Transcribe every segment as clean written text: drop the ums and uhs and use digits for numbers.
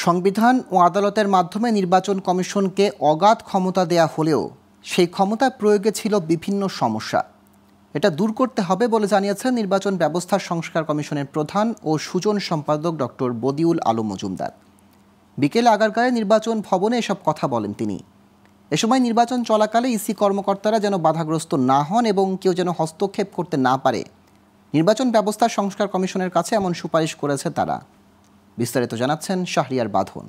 সংবিধান ও আদালতের মাধ্যমে নির্বাচন কমিশনকে অগাধ ক্ষমতা দেয়া হলেও সেই ক্ষমতা প্রয়োগে ছিল বিভিন্ন সমস্যা। এটা দূর করতে হবে বলে জানিয়েছেন নির্বাচন ব্যবস্থা সংস্কার কমিশনের প্রধান ও সুজন সম্পাদক ডক্টর বদিউল আলম মজুমদার। বিকেলে আগারগাঁয়ে নির্বাচন ভবনে এসব কথা বলেন তিনি। এ সময় নির্বাচন চলাকালে ইসি কর্মকর্তারা যেন বাধাগ্রস্ত না হন এবং কেউ যেন হস্তক্ষেপ করতে না পারে, নির্বাচন ব্যবস্থা সংস্কার কমিশনের কাছে এমন সুপারিশ করেছে তারা। বিস্তারিত জানাচ্ছেন শাহরিয়ার বাঁধন।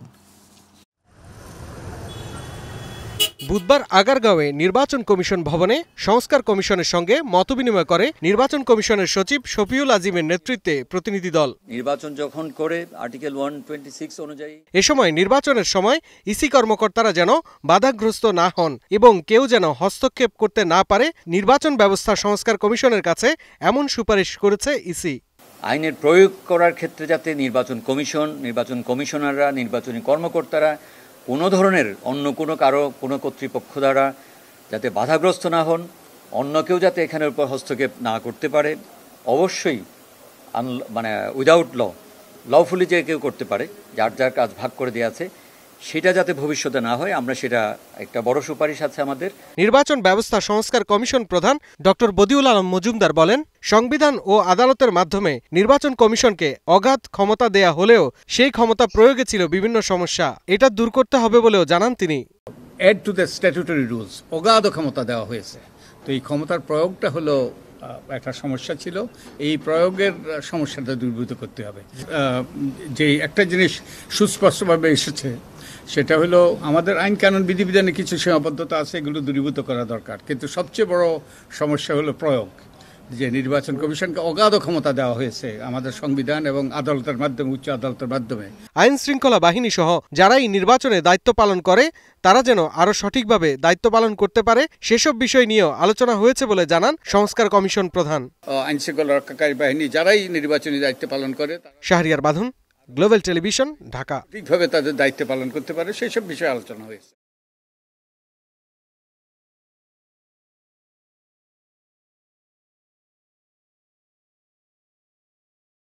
বুধবার আগারগাঁওয়ে নির্বাচন কমিশন ভবনে সংস্কার কমিশনের সঙ্গে মতবিনিময় করে নির্বাচন কমিশনের সচিব শফিউল আজিমের নেতৃত্বে প্রতিনিধি দল। নির্বাচন যখন করে আর্টিকেল 126 অনুযায়ী এ সময় নির্বাচনের সময় ইসি কর্মকর্তারা যেন বাধাগ্রস্ত না হন এবং কেউ যেন হস্তক্ষেপ করতে না পারে, নির্বাচন ব্যবস্থা সংস্কার কমিশনের কাছে এমন সুপারিশ করেছে ইসি। আইনের প্রয়োগ করার ক্ষেত্রে যাতে নির্বাচন কমিশন, নির্বাচন কমিশনাররা, নির্বাচনী কর্মকর্তারা কোনো ধরনের অন্য কোনো কর্তৃপক্ষ দ্বারা যাতে বাধাগ্রস্ত না হন, অন্য কেউ যাতে এখানের উপর হস্তক্ষেপ না করতে পারে, অবশ্যই উইদাউট লফুলি যে কেউ করতে পারে, যার যার কাজ ভাগ করে দেওয়া আছে, সেটা যাতে ভবিষ্যতে না হয়, আমরা সেটা একটা বড় সুপারিশ আছে আমাদের। নির্বাচন ব্যবস্থা সংস্কার কমিশন প্রধান ডক্টর বদিউল আলম মজুমদার বলেন, সংবিধান ও আদালতের মাধ্যমে নির্বাচন কমিশনকে অগাধ ক্ষমতা দেয়া হলেও সেই ক্ষমতা প্রয়োগে ছিল বিভিন্ন সমস্যা। এটা দূর করতে হবে বলেও জানান তিনি। Add to the statutory rules, অগাধ ক্ষমতা দেওয়া হয়েছে। তো এই ক্ষমতার প্রয়োগটা হলো একটা সমস্যা ছিল, এই প্রয়োগের সমস্যাটা দূরীভূত করতে হবে। যে একটা জিনিস সুস্পষ্টভাবে এসেছে সেটা হলো আমাদের আইন কানুন বিধিবিধানে কিছু সীমাবদ্ধতা আছে, এগুলো দূরীভূত করা দরকার। কিন্তু সবচেয়ে বড় সমস্যা হলো প্রয়োগ, যে নির্বাচন কমিশনকে অগাধ ক্ষমতা দেওয়া হয়েছে আমাদের সংবিধান এবং আদালতের মাধ্যমে, উচ্চ আদালতের মাধ্যমে। আইন শৃঙ্খলা বাহিনী সহ যারাই নির্বাচনে দায়িত্ব পালন করে তারা যেন আরো সঠিকভাবে দায়িত্ব পালন করতে পারে, সেসব বিষয় নিয়েও আলোচনা হয়েছে বলে জানান সংস্কার কমিশন প্রধান। আইন শৃঙ্খলা রক্ষাকারী বাহিনী যারাই নির্বাচনী দায়িত্ব পালন করে, শাহরিয়ার বাঁধন, গ্লোবাল টেলিভিশন, ঢাকা। ঠিকভাবে তাদের দায়িত্ব পালন করতে পারে, সেই সব বিষয়ে আলোচনা হয়েছে।